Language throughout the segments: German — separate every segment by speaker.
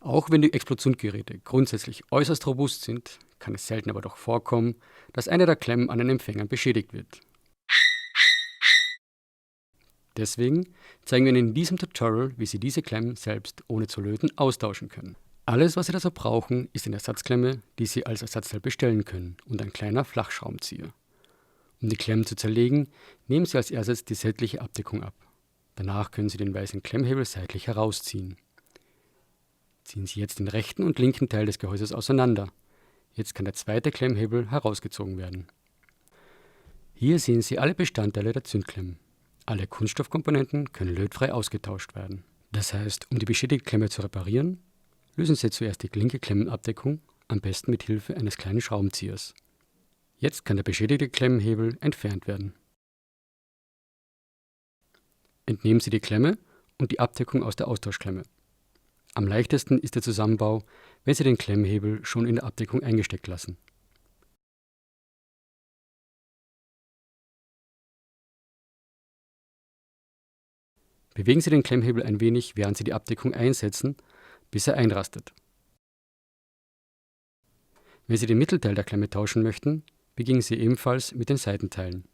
Speaker 1: Auch wenn die Explosionsgeräte grundsätzlich äußerst robust sind, kann es selten aber doch vorkommen, dass eine der Klemmen an den Empfängern beschädigt wird. Deswegen zeigen wir Ihnen in diesem Tutorial, wie Sie diese Klemmen selbst ohne zu löten austauschen können. Alles, was Sie dazu brauchen, ist eine Ersatzklemme, die Sie als Ersatzteil bestellen können, und ein kleiner Flachschraubenzieher. Um die Klemmen zu zerlegen, nehmen Sie als erstes die seitliche Abdeckung ab. Danach können Sie den weißen Klemmhebel seitlich herausziehen. Ziehen Sie jetzt den rechten und linken Teil des Gehäuses auseinander. Jetzt kann der zweite Klemmhebel herausgezogen werden. Hier sehen Sie alle Bestandteile der Zündklemmen. Alle Kunststoffkomponenten können lötfrei ausgetauscht werden. Das heißt, um die beschädigte Klemme zu reparieren, lösen Sie zuerst die linke Klemmenabdeckung, am besten mit Hilfe eines kleinen Schraubenziehers. Jetzt kann der beschädigte Klemmenhebel entfernt werden. Entnehmen Sie die Klemme und die Abdeckung aus der Austauschklemme. Am leichtesten ist der Zusammenbau, wenn Sie den Klemmhebel schon in der Abdeckung eingesteckt lassen. Bewegen Sie den Klemmhebel ein wenig, während Sie die Abdeckung einsetzen, bis er einrastet. Wenn Sie den Mittelteil der Klemme tauschen möchten, beginnen Sie ebenfalls mit den Seitenteilen.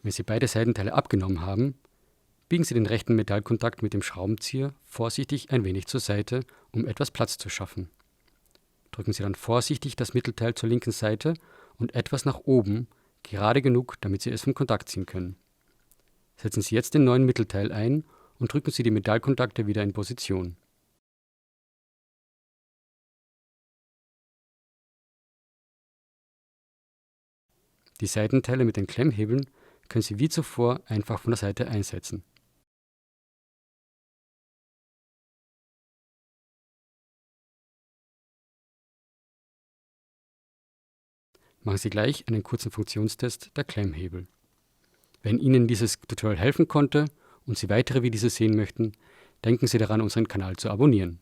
Speaker 1: Wenn Sie beide Seitenteile abgenommen haben, biegen Sie den rechten Metallkontakt mit dem Schraubenzieher vorsichtig ein wenig zur Seite, um etwas Platz zu schaffen. Drücken Sie dann vorsichtig das Mittelteil zur linken Seite und etwas nach oben, gerade genug, damit Sie es vom Kontakt ziehen können. Setzen Sie jetzt den neuen Mittelteil ein und drücken Sie die Metallkontakte wieder in Position. Die Seitenteile mit den Klemmhebeln können Sie wie zuvor einfach von der Seite einsetzen. Machen Sie gleich einen kurzen Funktionstest der Klemmhebel. Wenn Ihnen dieses Tutorial helfen konnte und Sie weitere Videos sehen möchten, denken Sie daran, unseren Kanal zu abonnieren.